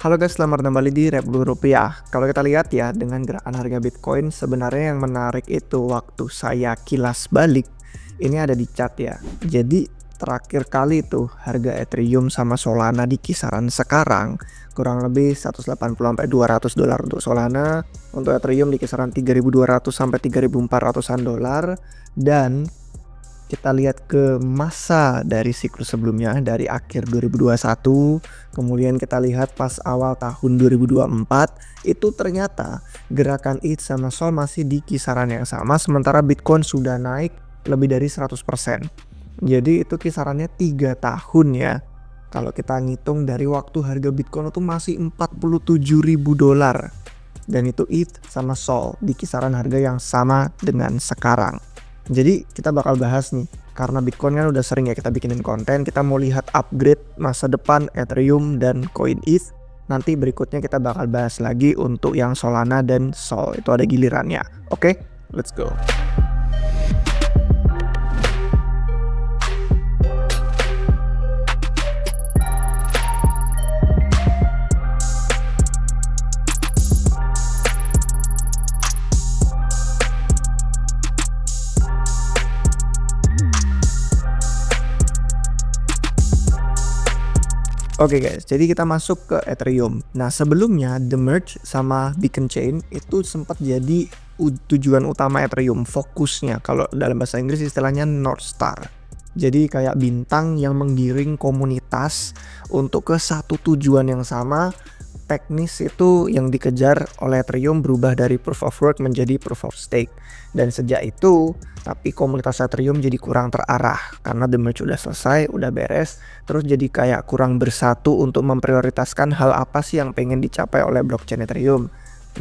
Halo guys, selamat kembali di Republik Rupiah. Kalau kita lihat ya, dengan gerakan harga Bitcoin sebenarnya yang menarik itu waktu saya kilas balik, ini ada di chart ya. Jadi terakhir kali itu harga Ethereum sama Solana di kisaran sekarang kurang lebih 180 sampai 200 dolar untuk Solana, untuk Ethereum di kisaran 3.200 sampai 3.400-an dolar. Dan kita lihat ke masa dari siklus sebelumnya dari akhir 2021, kemudian kita lihat pas awal tahun 2024, itu ternyata gerakan ETH sama SOL masih di kisaran yang sama, sementara Bitcoin sudah naik lebih dari 100%. Jadi itu kisarannya 3 tahun ya. Kalau kita ngitung dari waktu harga Bitcoin itu masih 47.000 dolar. Dan itu ETH sama SOL di kisaran harga yang sama dengan sekarang. Jadi kita bakal bahas nih, karena Bitcoin kan udah sering ya kita bikinin konten, kita mau lihat upgrade masa depan Ethereum dan koin ETH. Nanti berikutnya kita bakal bahas lagi untuk yang Solana dan SOL, itu ada gilirannya. Oke, let's go. Oke guys, jadi kita masuk ke Ethereum. Nah sebelumnya The Merge sama Beacon Chain itu sempat jadi tujuan utama Ethereum, fokusnya. Kalau dalam bahasa Inggris istilahnya North Star. Jadi kayak bintang yang menggiring komunitas untuk ke satu tujuan yang sama. Teknis itu yang dikejar oleh Ethereum berubah dari proof of work menjadi proof of stake. Dan sejak itu, tapi komunitas Ethereum jadi kurang terarah karena The Merge udah selesai, udah beres, terus jadi kayak kurang bersatu untuk memprioritaskan hal apa sih yang pengen dicapai oleh blockchain Ethereum.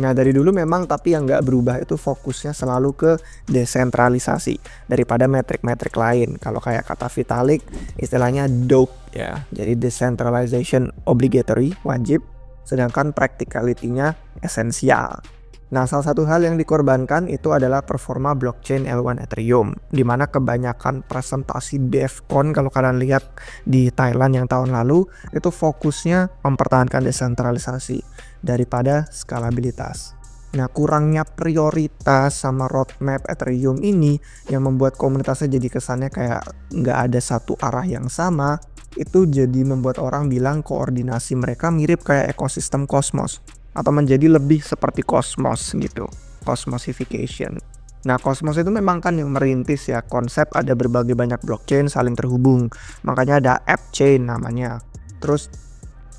Nah dari dulu memang, tapi yang nggak berubah itu fokusnya selalu ke desentralisasi daripada metrik-metrik lain. Kalau kayak kata Vitalik istilahnya DOPE ya, jadi decentralization obligatory, wajib, sedangkan practicality-nya esensial. Nah, salah satu hal yang dikorbankan itu adalah performa blockchain L1 Ethereum, di mana kebanyakan presentasi DevCon kalau kalian lihat di Thailand yang tahun lalu, itu fokusnya mempertahankan desentralisasi daripada skalabilitas. Nah, kurangnya prioritas sama roadmap Ethereum ini yang membuat komunitasnya jadi kesannya kayak nggak ada satu arah yang sama, itu jadi membuat orang bilang koordinasi mereka mirip kayak ekosistem Cosmos atau menjadi lebih seperti Cosmos gitu, Cosmosification. Nah Cosmos itu memang kan yang merintis ya konsep ada berbagai banyak blockchain saling terhubung, makanya ada app chain namanya, terus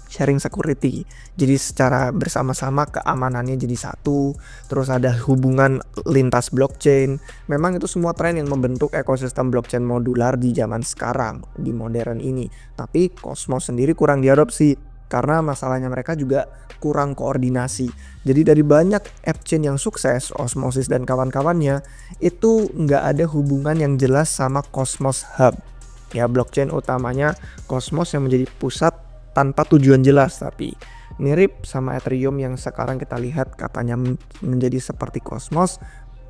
sharing security, jadi secara bersama-sama keamanannya jadi satu, terus ada hubungan lintas blockchain. Memang itu semua tren yang membentuk ekosistem blockchain modular di zaman sekarang, di modern ini. Tapi Cosmos sendiri kurang diadopsi karena masalahnya mereka juga kurang koordinasi. Jadi dari banyak app chain yang sukses, Osmosis dan kawan-kawannya, itu nggak ada hubungan yang jelas sama Cosmos Hub. Ya blockchain utamanya Cosmos yang menjadi pusat tanpa tujuan jelas, tapi mirip sama Ethereum yang sekarang kita lihat katanya menjadi seperti Cosmos,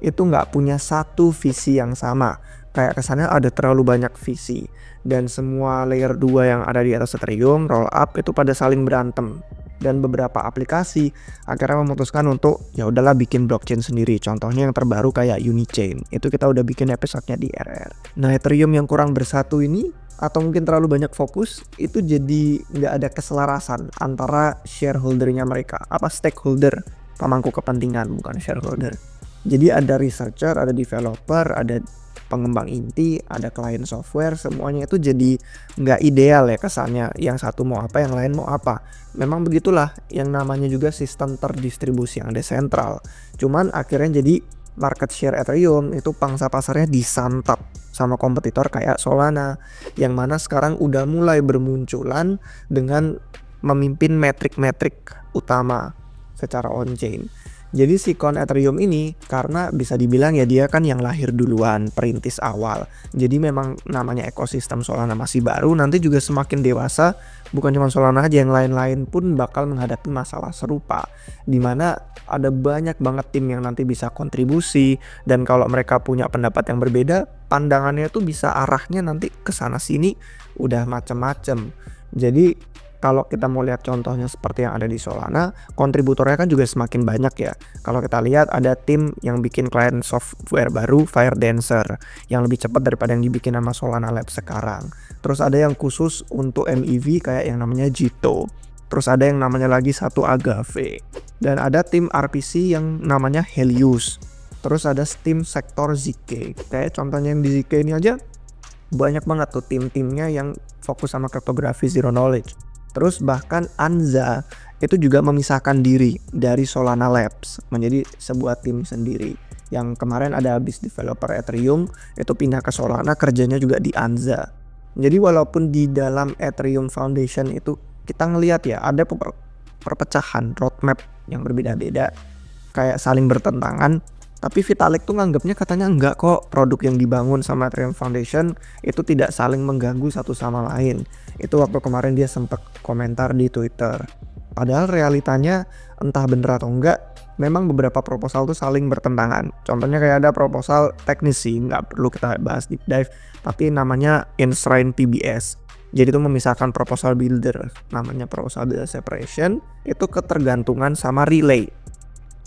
itu nggak punya satu visi yang sama. Kayak kesannya ada terlalu banyak visi, dan semua layer 2 yang ada di atas Ethereum, rollup itu pada saling berantem. Dan beberapa aplikasi akhirnya memutuskan untuk ya udahlah bikin blockchain sendiri. Contohnya yang terbaru kayak Unichain, itu kita udah bikin episodenya di RR. Nah Ethereum yang kurang bersatu ini, atau mungkin terlalu banyak fokus, itu jadi nggak ada keselarasan antara shareholdernya mereka, apa stakeholder, pemangku kepentingan, bukan shareholder. Jadi ada researcher, ada developer, ada pengembang inti, ada client software, semuanya itu jadi nggak ideal ya kesannya. Yang satu mau apa, yang lain mau apa. Memang begitulah yang namanya juga sistem terdistribusi yang desentral. Cuman akhirnya jadi market share Ethereum itu pangsa pasarnya disantap sama kompetitor kayak Solana, yang mana sekarang udah mulai bermunculan dengan memimpin metrik-metrik utama secara on-chain. Jadi si coin Ethereum ini karena bisa dibilang ya dia kan yang lahir duluan, perintis awal. Jadi memang namanya ekosistem Solana masih baru, nanti juga semakin dewasa, bukan cuma Solana aja, yang lain-lain pun bakal menghadapi masalah serupa. Dimana ada banyak banget tim yang nanti bisa kontribusi, dan kalau mereka punya pendapat yang berbeda, pandangannya tuh bisa arahnya nanti ke sana sini udah macem-macem. Jadi kalau kita mau lihat contohnya seperti yang ada di Solana, kontributornya kan juga semakin banyak ya. Kalau kita lihat ada tim yang bikin client software baru, Firedancer, yang lebih cepat daripada yang dibikin sama Solana Labs sekarang. Terus ada yang khusus untuk MEV kayak yang namanya Jito. Terus ada yang namanya lagi satu Agave. Dan ada tim RPC yang namanya Helios. Terus ada tim sektor ZK. Kayak contohnya yang di ZK ini aja banyak banget tuh tim-timnya yang fokus sama kriptografi zero knowledge. Terus bahkan Anza itu juga memisahkan diri dari Solana Labs menjadi sebuah tim sendiri. Yang kemarin ada habis developer Ethereum itu pindah ke Solana, kerjanya juga di Anza. Jadi walaupun di dalam Ethereum Foundation itu kita ngelihat ya ada perpecahan roadmap yang berbeda-beda kayak saling bertentangan. Tapi Vitalik tuh nganggapnya katanya enggak kok, produk yang dibangun sama Ethereum Foundation itu tidak saling mengganggu satu sama lain. Itu waktu kemarin dia sempat komentar di Twitter. Padahal realitanya entah bener atau enggak, memang beberapa proposal tuh saling bertentangan. Contohnya kayak ada proposal teknis sih, nggak perlu kita bahas deep dive, tapi namanya Enshrine PBS. Jadi itu memisahkan proposal builder, namanya proposal builder separation, itu ketergantungan sama relay.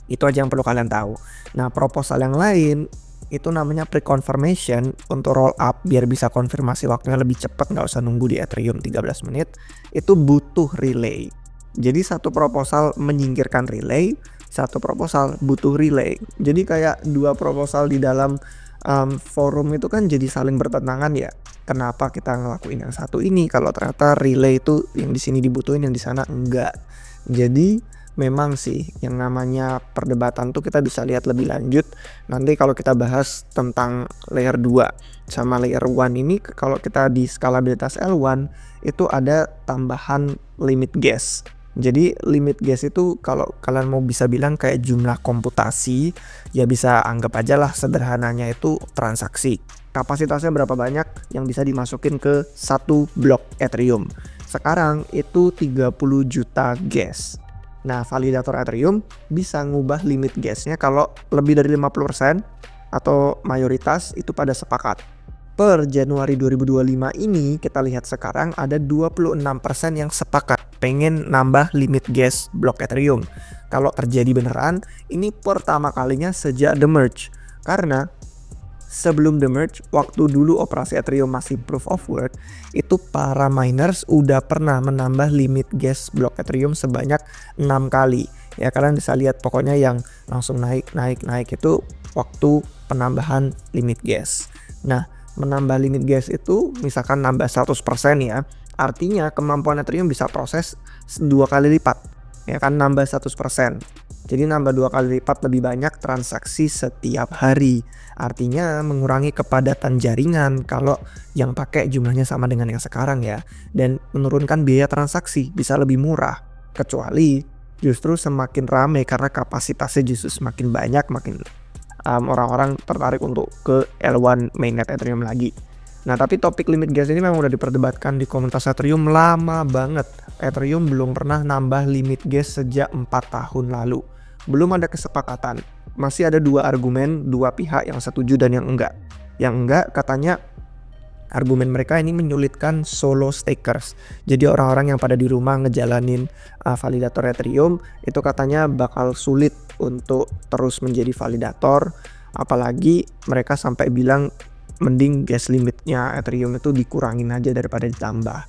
Itu aja yang perlu kalian tahu. Nah, proposal yang lain itu namanya pre-confirmation untuk roll up biar bisa konfirmasi waktunya lebih cepat, nggak usah nunggu di Ethereum 13 menit. Itu butuh relay. Jadi satu proposal menyingkirkan relay, satu proposal butuh relay. Jadi kayak dua proposal di dalam forum itu kan jadi saling bertentangan ya. Kenapa kita ngelakuin yang satu ini kalau ternyata relay itu yang di sini dibutuhin, yang di sana enggak. Jadi memang sih yang namanya perdebatan tuh kita bisa lihat lebih lanjut nanti kalau kita bahas tentang layer 2 sama layer 1 ini. Kalau kita di skalabilitas L1 itu ada tambahan limit gas. Jadi limit gas itu kalau kalian mau bisa bilang kayak jumlah komputasi, ya bisa anggap aja lah sederhananya itu transaksi. Kapasitasnya berapa banyak yang bisa dimasukin ke satu blok Ethereum. Sekarang itu 30 juta gas. Nah, validator Ethereum bisa ngubah limit gasnya kalau lebih dari 50% atau mayoritas itu pada sepakat. Per Januari 2025 ini kita lihat sekarang ada 26% yang sepakat pengen nambah limit gas blok Ethereum. Kalau terjadi beneran, ini pertama kalinya sejak The Merge. Karena sebelum The Merge, waktu dulu operasi Ethereum masih proof of work, itu para miners udah pernah menambah limit gas blok Ethereum sebanyak 6 kali. Ya kalian bisa lihat pokoknya yang langsung naik itu waktu penambahan limit gas. Nah, menambah limit gas itu misalkan nambah 100% ya, artinya kemampuan Ethereum bisa proses 2 kali lipat. Ya kan, nambah 100%. Jadi nambah 2 kali lipat lebih banyak transaksi setiap hari. Artinya mengurangi kepadatan jaringan kalau yang pakai jumlahnya sama dengan yang sekarang ya. Dan menurunkan biaya transaksi bisa lebih murah. Kecuali justru semakin ramai karena kapasitasnya justru semakin banyak, makin orang-orang tertarik untuk ke L1 mainnet Ethereum lagi. Nah, tapi topik limit gas ini memang udah diperdebatkan di komunitas Ethereum lama banget. Ethereum belum pernah nambah limit gas sejak 4 tahun lalu. Belum ada kesepakatan. Masih ada dua argumen, dua pihak yang setuju dan yang enggak. Yang enggak katanya argumen mereka ini menyulitkan solo stakers. Jadi orang-orang yang pada di rumah ngejalanin validator Ethereum itu katanya bakal sulit untuk terus menjadi validator. Apalagi mereka sampai bilang mending gas limitnya Ethereum itu dikurangin aja daripada ditambah.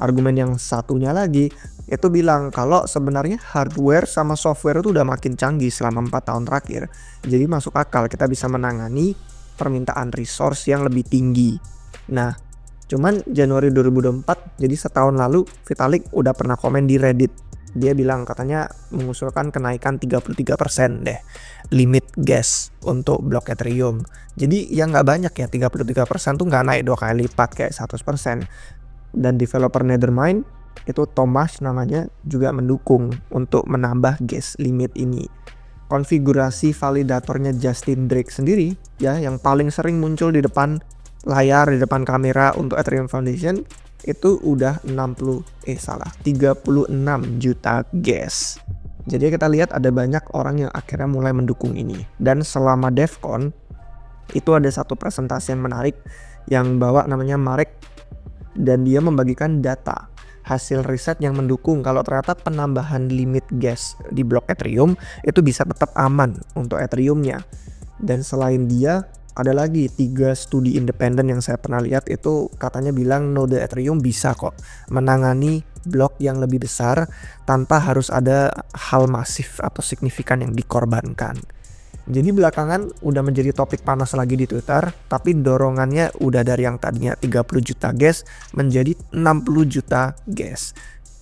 Argumen yang satunya lagi itu bilang kalau sebenarnya hardware sama software itu udah makin canggih selama 4 tahun terakhir. Jadi masuk akal kita bisa menangani permintaan resource yang lebih tinggi. Nah, cuman Januari 2024, jadi setahun lalu Vitalik udah pernah komen di Reddit. Dia bilang katanya mengusulkan kenaikan 33% deh limit gas untuk blok Ethereum. Jadi ya nggak banyak ya, 33% tuh nggak naik 2 kali lipat kayak 100%. Dan developer Nethermind itu Thomas namanya juga mendukung untuk menambah gas limit ini. Konfigurasi validatornya Justin Drake sendiri ya yang paling sering muncul di depan layar, di depan kamera untuk Ethereum Foundation itu udah 36 juta gas. Jadi kita lihat ada banyak orang yang akhirnya mulai mendukung ini. Dan selama DevCon itu ada satu presentasi yang menarik yang bawa namanya Marek, dan dia membagikan data hasil riset yang mendukung kalau ternyata penambahan limit gas di blok Ethereum itu bisa tetap aman untuk Ethereum-nya. Dan selain dia, ada lagi 3 studi independen yang saya pernah lihat itu katanya bilang node Ethereum bisa kok menangani blok yang lebih besar tanpa harus ada hal masif atau signifikan yang dikorbankan. Jadi belakangan udah menjadi topik panas lagi di Twitter, tapi dorongannya udah dari yang tadinya 30 juta gas menjadi 60 juta gas.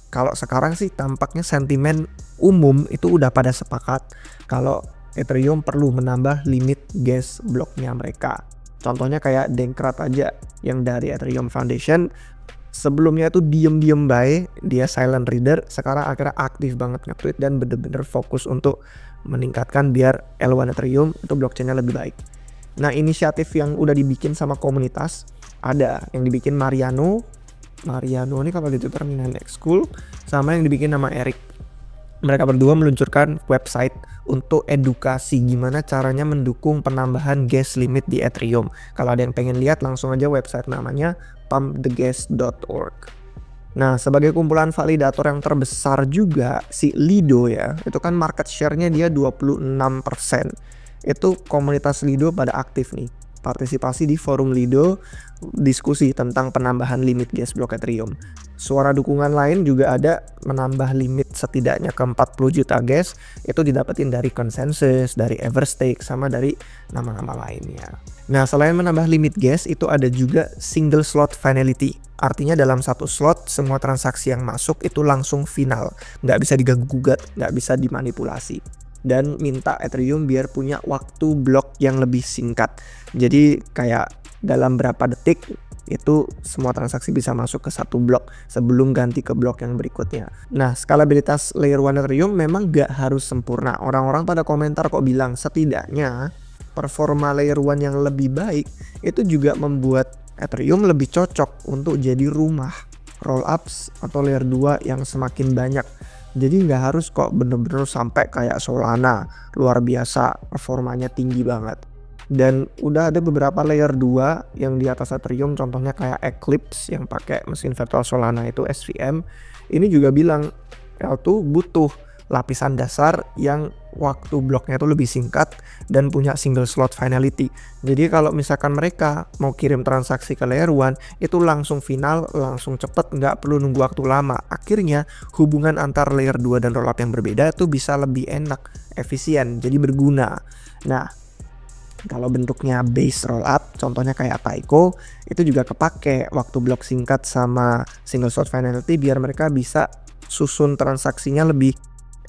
Kalau sekarang sih tampaknya sentimen umum itu udah pada sepakat kalau Ethereum perlu menambah limit gas bloknya mereka. Contohnya kayak Denkrat aja yang dari Ethereum Foundation sebelumnya itu diem-diem baik, dia silent reader, sekarang akhirnya aktif banget nge-tweet dan bener-bener fokus untuk meningkatkan biar L1 Ethereum itu blockchainnya lebih baik. Nah, inisiatif yang udah dibikin sama komunitas ada yang dibikin Mariano ini kalau di Twitter Next School, sama yang dibikin nama Eric. Mereka berdua meluncurkan website untuk edukasi gimana caranya mendukung penambahan gas limit di Ethereum. Kalau ada yang pengen lihat langsung aja website namanya pumpthegas.org. Nah, sebagai kumpulan validator yang terbesar juga si Lido ya, itu kan market share-nya dia 26%. Itu komunitas Lido pada aktif nih, partisipasi di forum Lido, diskusi tentang penambahan limit gas blok Ethereum. Suara dukungan lain juga ada, menambah limit setidaknya ke 40 juta gas, itu didapetin dari Consensus, dari Everstake, sama dari nama-nama lainnya. Nah, selain menambah limit gas, itu ada juga single slot finality. Artinya dalam satu slot, semua transaksi yang masuk itu langsung final. Nggak bisa diganggu-gugat, nggak bisa dimanipulasi. Dan minta Ethereum biar punya waktu blok yang lebih singkat. Jadi kayak dalam berapa detik, itu semua transaksi bisa masuk ke satu blok sebelum ganti ke blok yang berikutnya. Nah, skalabilitas layer 1 Ethereum memang nggak harus sempurna. Orang-orang pada komentar kok bilang setidaknya performa layer 1 yang lebih baik itu juga membuat Ethereum lebih cocok untuk jadi rumah rollups atau layer 2 yang semakin banyak. Jadi nggak harus kok bener-bener sampai kayak Solana, luar biasa, performanya tinggi banget. Dan udah ada beberapa layer 2 yang di atas Ethereum, contohnya kayak Eclipse yang pakai mesin virtual Solana itu SVM. Ini juga bilang L2 butuh lapisan dasar yang waktu bloknya itu lebih singkat dan punya single slot finality. Jadi kalau misalkan mereka mau kirim transaksi ke layer 1 itu langsung final, langsung cepet, nggak perlu nunggu waktu lama. Akhirnya hubungan antar layer 2 dan rollup yang berbeda itu bisa lebih enak, efisien, jadi berguna. Nah, kalau bentuknya base rollup, contohnya kayak Taiko, itu juga kepake waktu blok singkat sama single slot finality biar mereka bisa susun transaksinya lebih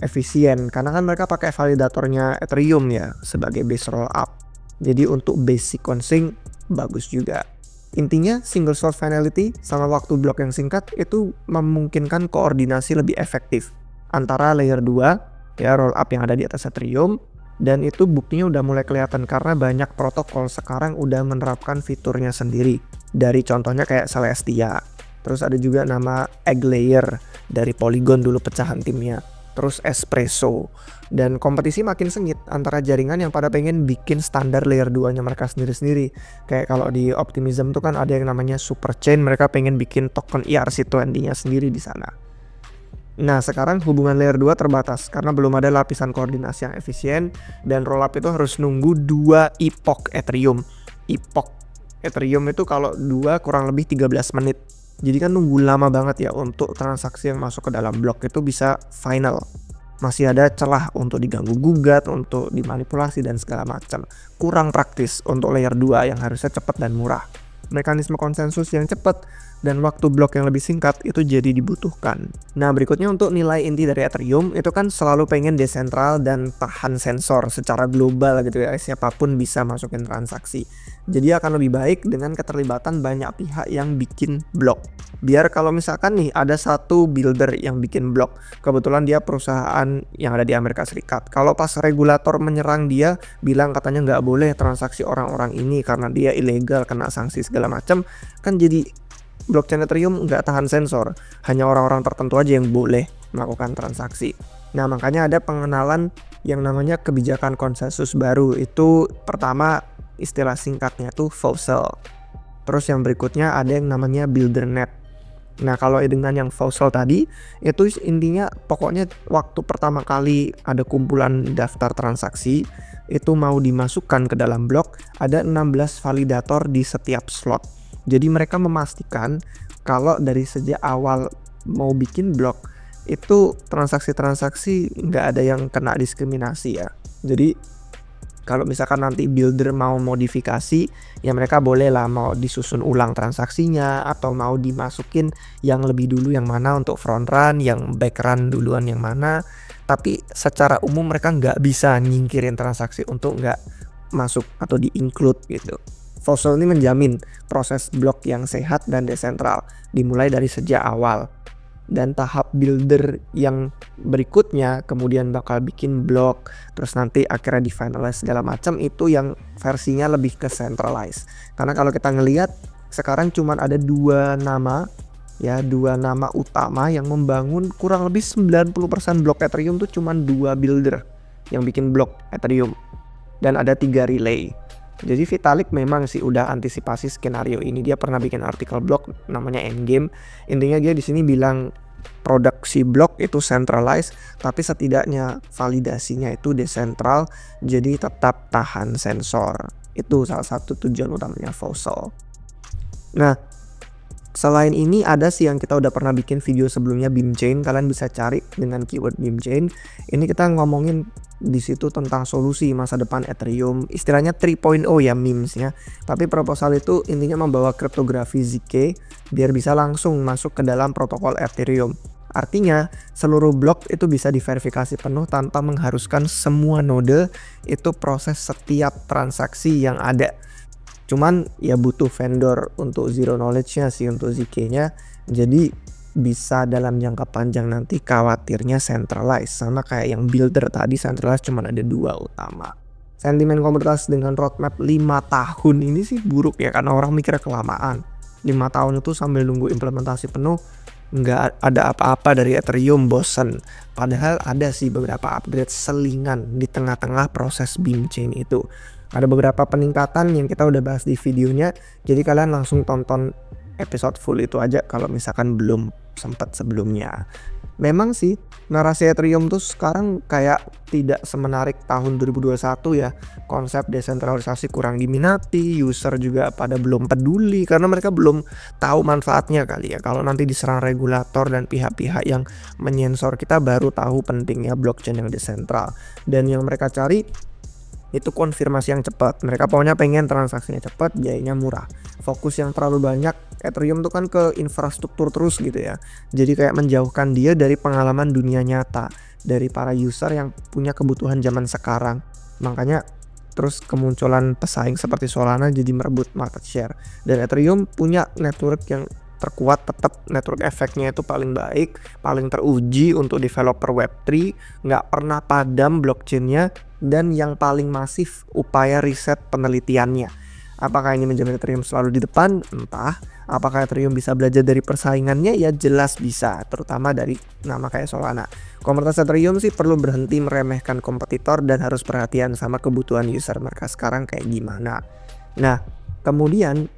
efisien, karena kan mereka pakai validatornya Ethereum ya sebagai base rollup. Jadi untuk base sequencing bagus juga. Intinya single slot finality sama waktu blok yang singkat itu memungkinkan koordinasi lebih efektif antara layer 2 ya rollup yang ada di atas Ethereum, dan itu buktinya udah mulai kelihatan karena banyak protokol sekarang udah menerapkan fiturnya sendiri. Dari contohnya kayak Celestia. Terus ada juga nama Egg Layer dari Polygon dulu pecahan timnya. Terus Espresso, dan kompetisi makin sengit antara jaringan yang pada pengen bikin standar layer 2 nya mereka sendiri-sendiri. Kayak kalau di Optimism tuh kan ada yang namanya Super Chain, mereka pengen bikin token ERC20 nya sendiri di sana. Nah, sekarang hubungan layer 2 terbatas karena belum ada lapisan koordinasi yang efisien, dan rollup itu harus nunggu 2 epoch Ethereum. Epoch Ethereum itu kalau 2 kurang lebih 13 menit. Jadi kan nunggu lama banget ya untuk transaksi yang masuk ke dalam blok itu bisa final. Masih ada celah untuk diganggu gugat, untuk dimanipulasi dan segala macam. Kurang praktis untuk layer 2 yang harusnya cepat dan murah. Mekanisme konsensus yang cepat dan waktu blok yang lebih singkat itu jadi dibutuhkan. Nah, berikutnya untuk nilai inti dari Ethereum itu kan selalu pengen desentral dan tahan sensor secara global gitu ya, siapapun bisa masukin transaksi. Jadi akan lebih baik dengan keterlibatan banyak pihak yang bikin blok. Biar kalau misalkan nih ada satu builder yang bikin blok, kebetulan dia perusahaan yang ada di Amerika Serikat. Kalau pas regulator menyerang dia, bilang katanya nggak boleh transaksi orang-orang ini karena dia ilegal, kena sanksi segala macam, kan jadi blockchain Ethereum nggak tahan sensor. Hanya orang-orang tertentu aja yang boleh melakukan transaksi. Nah, makanya ada pengenalan yang namanya kebijakan konsensus baru. Itu pertama istilah singkatnya tuh fossil. Terus yang berikutnya ada yang namanya buildernet. Nah kalau dengan yang Fossil tadi itu intinya pokoknya waktu pertama kali ada kumpulan daftar transaksi itu mau dimasukkan ke dalam blok, ada 16 validator di setiap slot. Jadi mereka memastikan kalau dari sejak awal mau bikin blok itu transaksi-transaksi nggak ada yang kena diskriminasi ya. Jadi kalau misalkan nanti builder mau modifikasi, ya mereka boleh lah mau disusun ulang transaksinya atau mau dimasukin yang lebih dulu yang mana untuk front run, yang back run duluan yang mana. Tapi secara umum mereka nggak bisa nyingkirin transaksi untuk nggak masuk atau di-include gitu. Fossil ini menjamin proses blok yang sehat dan desentral, dimulai dari sejak awal. Dan tahap builder yang berikutnya kemudian bakal bikin blok, terus nanti akhirnya di finalize segala macam, itu yang versinya lebih ke centralized. Karena kalau kita ngelihat sekarang cuman ada dua nama utama yang membangun kurang lebih 90% blok Ethereum tuh cuman dua builder yang bikin blok Ethereum dan ada 3 relay. Jadi Vitalik memang sih udah antisipasi skenario ini. Dia pernah bikin artikel blog namanya Endgame. Intinya dia di sini bilang produksi blok itu centralized, tapi setidaknya validasinya itu desentral, jadi tetap tahan sensor. Itu salah satu tujuan utamanya Fossil. Nah, selain ini ada sih yang kita udah pernah bikin video sebelumnya, Beam Chain. Kalian bisa cari dengan keyword Beam Chain. Ini kita ngomongin di situ tentang solusi masa depan Ethereum, istilahnya 3.0 ya memesnya. Tapi proposal itu intinya membawa kriptografi ZK biar bisa langsung masuk ke dalam protokol Ethereum. Artinya seluruh blok itu bisa diverifikasi penuh tanpa mengharuskan semua node itu proses setiap transaksi yang ada. Cuman ya butuh vendor untuk zero knowledge-nya sih untuk ZK-nya. Jadi bisa dalam jangka panjang nanti khawatirnya centralized, sama kayak yang builder tadi centralized cuman ada dua utama. Sentimen komunitas dengan roadmap 5 tahun ini sih buruk ya, karena orang mikirnya kelamaan. 5 tahun itu sambil nunggu implementasi penuh nggak ada apa-apa dari Ethereum, bosen. Padahal ada sih beberapa upgrade selingan di tengah-tengah proses Beam Chain itu. Ada beberapa peningkatan yang kita udah bahas di videonya, jadi kalian langsung tonton episode full itu aja kalau misalkan belum sempat sebelumnya. Memang sih narasi Ethereum tuh sekarang kayak tidak semenarik tahun 2021 ya. Konsep desentralisasi kurang diminati, user juga pada belum peduli karena mereka belum tahu manfaatnya kali ya. Kalau nanti diserang regulator dan pihak-pihak yang menyensor, kita baru tahu pentingnya blockchain yang desentral. Dan yang mereka cari itu konfirmasi yang cepat. Mereka pokoknya pengen transaksinya cepat, biayanya murah. Fokus yang terlalu banyak Ethereum tuh kan ke infrastruktur terus gitu ya. Jadi kayak menjauhkan dia dari pengalaman dunia nyata, dari para user yang punya kebutuhan zaman sekarang. Makanya terus kemunculan pesaing seperti Solana jadi merebut market share. Dan Ethereum punya network yang terkuat, tetap network efeknya itu paling baik, paling teruji untuk developer Web3, nggak pernah padam blockchainnya, dan yang paling masif upaya riset penelitiannya. Apakah ini menjamin Ethereum selalu di depan? Entah. Apakah Ethereum bisa belajar dari persaingannya? Ya jelas bisa, terutama dari nama kayak Solana. Komunitas Ethereum sih perlu berhenti meremehkan kompetitor dan harus perhatian sama kebutuhan user mereka sekarang kayak gimana. Nah, kemudian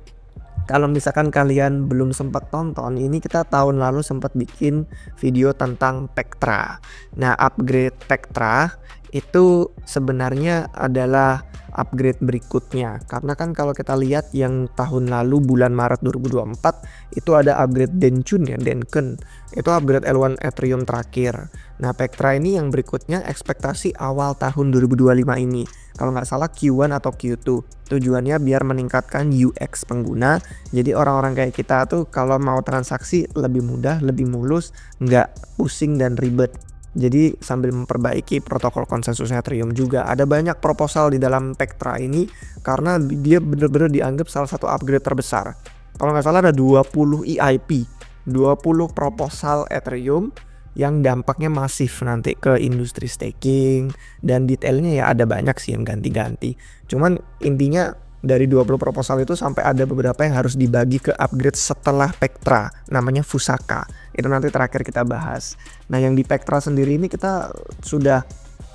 kalau misalkan kalian belum sempat tonton, ini kita tahun lalu sempat bikin video tentang Pectra. Nah, upgrade Pectra itu sebenarnya adalah upgrade berikutnya. Karena kan kalau kita lihat yang tahun lalu bulan Maret 2024 itu ada upgrade Denchun ya, Denken. Itu upgrade L1 Ethereum terakhir. Nah, Pectra ini yang berikutnya ekspektasi awal tahun 2025 ini. Kalau nggak salah Q1 atau Q2. Tujuannya biar meningkatkan UX pengguna. Jadi orang-orang kayak kita tuh kalau mau transaksi lebih mudah, lebih mulus, nggak pusing dan ribet. Jadi sambil memperbaiki protokol konsensus Ethereum juga. Ada banyak proposal di dalam Pectra ini karena dia benar-benar dianggap salah satu upgrade terbesar. Kalau nggak salah ada 20 EIP, 20 proposal Ethereum yang dampaknya masif nanti ke industri staking, dan detailnya ya ada banyak sih yang ganti-ganti. Cuman intinya dari 20 proposal itu sampai ada beberapa yang harus dibagi ke upgrade setelah Pectra, namanya Fusaka. Itu nanti terakhir kita bahas. Nah, yang di Pectra sendiri ini kita sudah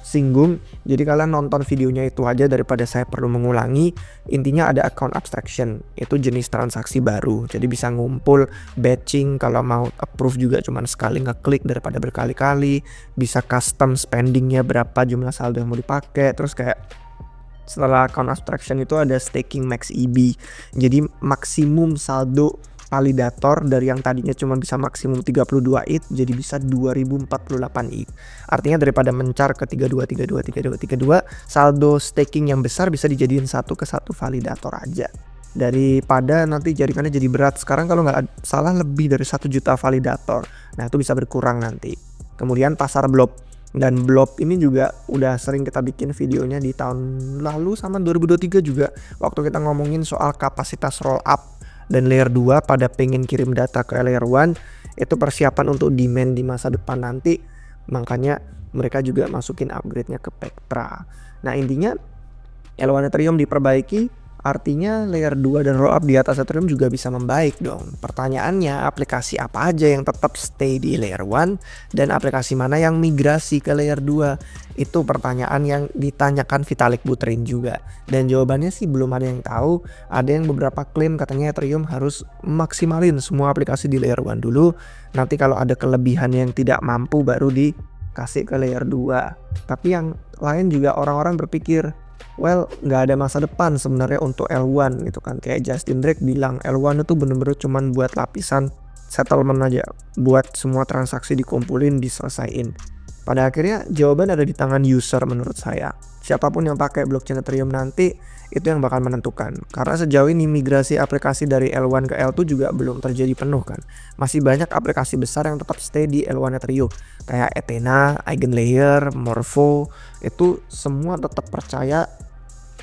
singgung. Jadi kalian nonton videonya itu aja daripada saya perlu mengulangi. Intinya ada account abstraction, itu jenis transaksi baru. Jadi bisa ngumpul batching, kalau mau approve juga cuman sekali ngeklik daripada berkali-kali. Bisa custom spendingnya berapa jumlah saldo yang mau dipakai. Terus kayak setelah account abstraction itu ada staking max EB. Jadi maksimum saldo validator dari yang tadinya cuma bisa maksimum 32 ETH jadi bisa 2048 ETH. Artinya daripada mencar ke 32 saldo staking yang besar bisa dijadiin satu ke satu validator aja. Daripada nanti jaringannya jadi berat. Sekarang kalau nggak salah lebih dari 1 juta validator. Nah itu bisa berkurang nanti. Kemudian pasar blob. Dan blob ini juga udah sering kita bikin videonya di tahun lalu sama 2023 juga. Waktu kita ngomongin soal kapasitas roll up dan layer 2 pada pengen kirim data ke layer 1, itu persiapan untuk demand di masa depan nanti. Makanya mereka juga masukin upgrade-nya ke Pectra. Nah intinya L1 Ethereum diperbaiki, artinya layer 2 dan rollup di atas Ethereum juga bisa membaik dong. Pertanyaannya, aplikasi apa aja yang tetap stay di layer 1 dan aplikasi mana yang migrasi ke layer 2? Itu pertanyaan yang ditanyakan Vitalik Buterin juga. Dan jawabannya sih belum ada yang tahu. Ada yang beberapa klaim katanya Ethereum harus maksimalin semua aplikasi di layer 1 dulu. Nanti kalau ada kelebihan yang tidak mampu baru dikasih ke layer 2. Tapi yang lain juga orang-orang berpikir, well, nggak ada masa depan sebenarnya untuk L1 gitu kan. Kayak Justin Drake bilang L1 itu bener-bener cuman buat lapisan settlement aja, buat semua transaksi dikumpulin, diselesain. Pada akhirnya jawaban ada di tangan user menurut saya. Siapapun yang pakai blockchain Ethereum nanti itu yang bakal menentukan. Karena sejauh ini migrasi aplikasi dari L1 ke L2 juga belum terjadi penuh kan. Masih banyak aplikasi besar yang tetap stay di L1 Ethereum. Kayak Ethena, Eigenlayer, Morpho, itu semua tetap percaya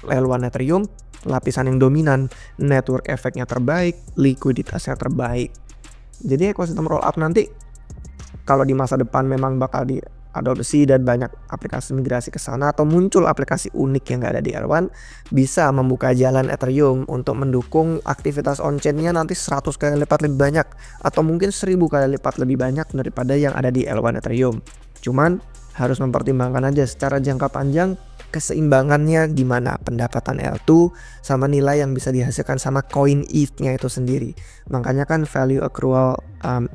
L1 Ethereum lapisan yang dominan, network efeknya terbaik, likuiditasnya terbaik. Jadi ekosistem rollup nanti kalau di masa depan memang bakal diadopsi dan banyak aplikasi migrasi ke sana atau muncul aplikasi unik yang nggak ada di L1, bisa membuka jalan Ethereum untuk mendukung aktivitas on-chain-nya nanti 100 kali lipat lebih banyak atau mungkin 1000 kali lipat lebih banyak daripada yang ada di L1 Ethereum. Cuman harus mempertimbangkan aja secara jangka panjang keseimbangannya gimana pendapatan L2 sama nilai yang bisa dihasilkan sama koin ETH-nya itu sendiri. Makanya kan value accrual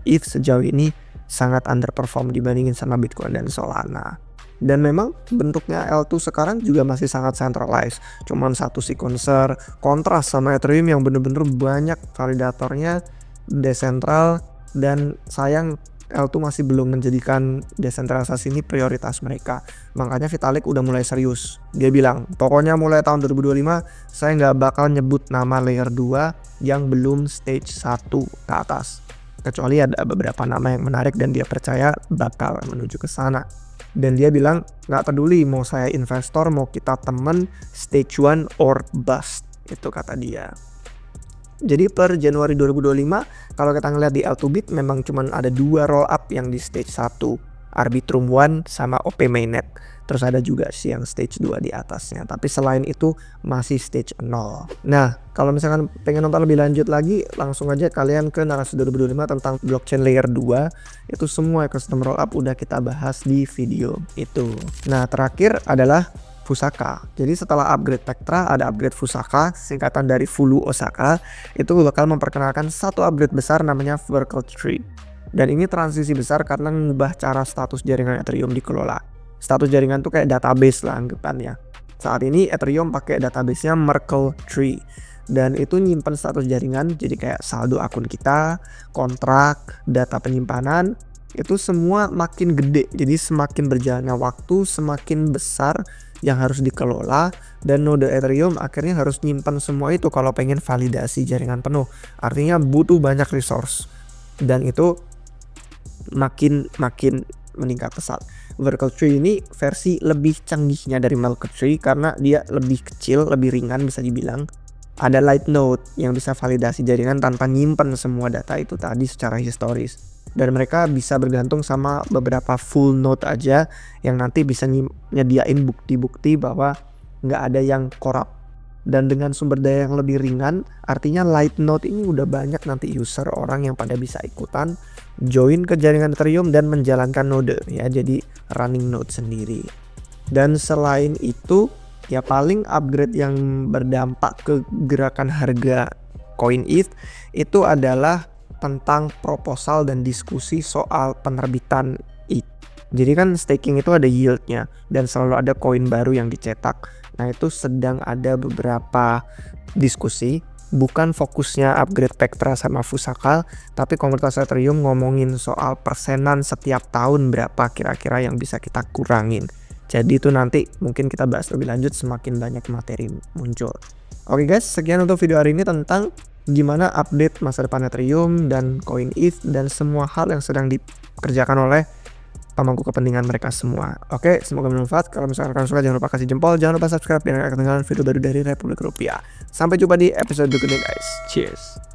ETH sejauh ini sangat underperform dibandingin sama Bitcoin dan Solana. Dan memang bentuknya L2 sekarang juga masih sangat centralized. Cuman satu sequencer, kontras sama Ethereum yang bener-bener banyak validatornya, desentral, dan sayang L2 masih belum menjadikan desentralisasi ini prioritas mereka. Makanya Vitalik udah mulai serius. Dia bilang, pokoknya mulai tahun 2025 saya nggak bakal nyebut nama layer 2 yang belum stage 1 ke atas. Kecuali ada beberapa nama yang menarik dan dia percaya bakal menuju ke sana. Dan dia bilang, nggak peduli mau saya investor, mau kita temen, stage 1 or bust. Itu kata dia. Jadi per Januari 2025 kalau kita ngeliat di L2Bit memang cuman ada 2 rollup yang di stage 1, Arbitrum 1 sama OP Mainnet. Terus ada juga sih yang stage 2 di atasnya. Tapi selain itu masih stage 0. Nah kalau misalkan pengen nonton lebih lanjut lagi, langsung aja kalian ke narasi 2025 tentang blockchain layer 2. Itu semua ekosistem rollup udah kita bahas di video itu. Nah terakhir adalah Fusaka. Jadi setelah upgrade Pectra ada upgrade Fusaka, singkatan dari Fulu Osaka. Itu bakal memperkenalkan satu upgrade besar namanya Verkle Tree. Dan ini transisi besar karena mengubah cara status jaringan Ethereum dikelola. Status jaringan tuh kayak database lah anggapannya. Saat ini Ethereum pakai databasenya Merkle Tree. Dan itu nyimpen status jaringan jadi kayak saldo akun kita, kontrak, data penyimpanan. Itu semua makin gede. Jadi semakin berjalannya waktu semakin besar yang harus dikelola, dan node Ethereum akhirnya harus nyimpan semua itu kalau pengen validasi jaringan penuh. Artinya butuh banyak resource dan itu makin meningkat pesat. Verkle Tree ini versi lebih canggihnya dari Merkle Tree karena dia lebih kecil, lebih ringan bisa dibilang. Ada light node yang bisa validasi jaringan tanpa nyimpen semua data itu tadi secara historis. Dan mereka bisa bergantung sama beberapa full node aja yang nanti bisa nyediain bukti-bukti bahwa nggak ada yang korup. Dan dengan sumber daya yang lebih ringan, artinya light node ini udah banyak nanti user orang yang pada bisa ikutan join ke jaringan Ethereum dan menjalankan node ya, jadi running node sendiri. Dan selain itu ya paling upgrade yang berdampak ke gerakan harga koin ETH itu adalah tentang proposal dan diskusi soal penerbitan ETH. Jadi kan staking itu ada yieldnya dan selalu ada koin baru yang dicetak. Nah itu sedang ada beberapa diskusi, bukan fokusnya upgrade Pectra sama Fusaka, tapi komunitas Ethereum ngomongin soal persenan setiap tahun berapa kira-kira yang bisa kita kurangin. Jadi itu nanti mungkin kita bahas lebih lanjut semakin banyak materi muncul. Oke guys, sekian untuk video hari ini tentang gimana update masa depan Ethereum dan koin ETH dan semua hal yang sedang dikerjakan oleh pemangku kepentingan mereka semua. Oke, semoga bermanfaat. Kalau misalkan kalian suka, jangan lupa kasih jempol, jangan lupa subscribe biar kalian ketinggalan video baru dari Republik Rupiah. Sampai jumpa di episode berikutnya guys. Cheers.